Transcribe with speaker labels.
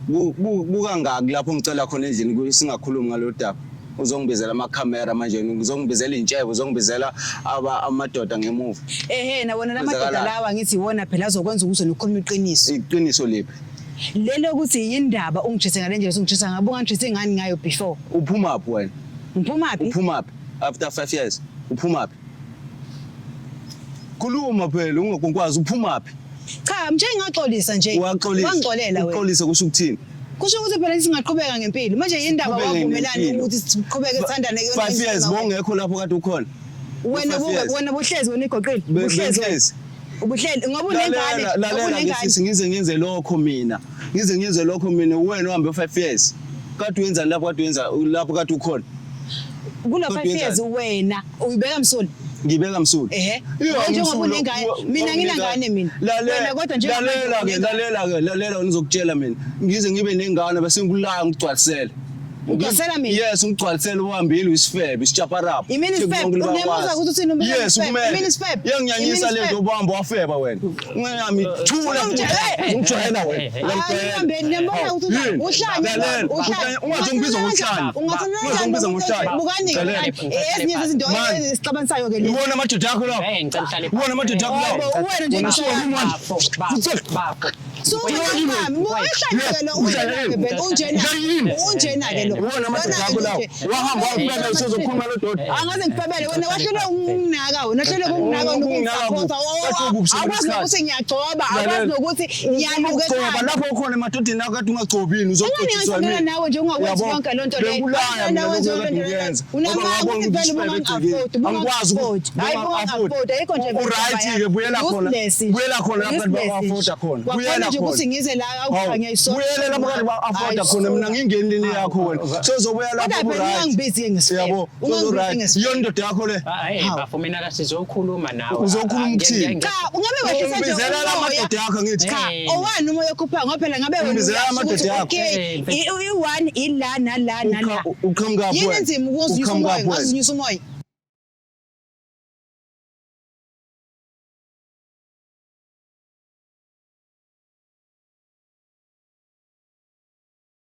Speaker 1: buka ngaki lapho ngicela khona endlini singakhulumi ngalo daba. Uzongibizela amakhamera manje uzongibizela intshebo uzongibizela amadoda ngemuva.
Speaker 2: Na wona lamadoda lawa ngithi wona phela azokwenza ukuthi nokhuluma iqiniso.
Speaker 1: Iqiniso lephi?
Speaker 2: Lelo ukuthi yindaba ungitshise ngale ndlela ungitshisa ngabo ngangitshise ngani ngayo before.
Speaker 1: Uphuma phi wena?
Speaker 2: Ngiphuma phi?
Speaker 1: Uphuma phi? After 5 years uphuma phi? Khuluma phela ungakwazi uphuma phi?
Speaker 2: Cha manje ngingaxolisa nje. Wangixolela wena.
Speaker 1: Uxolisa kusho ukuthini?
Speaker 2: Kusho ukuthi phela singaqhubeka ngempilo. Manje yindaba wavumelana ukuthi siqhubeke sithandane kuyona.
Speaker 1: 5 years bongekho lapho kade ukhona.
Speaker 2: Wena buhlezi wena igoqile. Buhlezi. Ubuhleli ngoba unengane.
Speaker 1: Lalela ngize lokho mina. Ngize lokho mina wena uhambe 5 years. Kade wenzani lapho kade ukhona?
Speaker 2: Kula 5 years wena uyibeka msoli.
Speaker 1: Ngibeka msuli.
Speaker 2: Njengoba unengane mina nginengane mina.
Speaker 1: Wena kodwa nje lalela ngizokutshela mina. Ngize ngibe nengane bese ngikulaya ngigcwalisela.
Speaker 2: Ugcwalisela mina?
Speaker 1: Yes, ngigcwalisela uhambile isifebe ischaparapha.
Speaker 2: Imini isifebe ungemuza ukuthi uthini umbeka.
Speaker 1: Yes, imini isifebe. Yanginyanyisa lento ubamba wafeba wena. Ngiyami thula. Ungijwayela wena.
Speaker 2: Ngihambeni ngiyabona ukuthi uhlanye.
Speaker 1: Ungazongibiza ngohlanye. Ungazongibiza ngohlanye.
Speaker 2: Bukani ezinye izinto esixabanisayo ke
Speaker 1: ubona amadoda akho lapho. Ubona amadoda akho lapho.
Speaker 2: Wena nje
Speaker 3: bafo.
Speaker 2: So unjena ke lo.
Speaker 1: Ubona amadoda akho lapho. Wahamba uphela usezokhuluma lo doda.
Speaker 2: Angaze ngipebele wena wahlele ukunginaka wena hlele ukunginaka nokungisapota. Akwazi ukuthi ngiyagcoba, akwazi ukuthi ngiyaluke
Speaker 1: ekhaya. Lapho ukhona emadodeni akho kade ungagcobini uzogcotshiswa
Speaker 2: mina. Nawe nje ungakwazi yonke lonto le.
Speaker 1: Nawe nje uyenza.
Speaker 2: Unamanga ukuthi phela angikwazi afford. Ayikho nje
Speaker 1: right ke buyela khona. Buyela khona lapho ba-afforda khona. Buyela khona.
Speaker 2: Ukuthi ngize la awukhanya isonto.
Speaker 1: Buyela lapho kade ba-afforda khona mina ngingenini yakho wena. Sozobuya lapho
Speaker 2: right. Ungangibizi ngesifebe.
Speaker 1: Yabo. Right. Yona indoda yakho le.
Speaker 3: Bafo mina la sizokhuluma nawe.
Speaker 1: Uzokhuluma ukuthini?
Speaker 2: Cha, ungabe wehlisa nje.
Speaker 1: Ngibizela amadoda yakho ngithi.
Speaker 2: Cha, owani umoya okhupha ngoba phela ngabe wena.
Speaker 1: Ngibizela amadoda yakho.
Speaker 2: I1 ila nala.
Speaker 1: Uqhamuka phi?
Speaker 2: Yini nzima ukuzinyusa umoya, ngazinyusa umoya.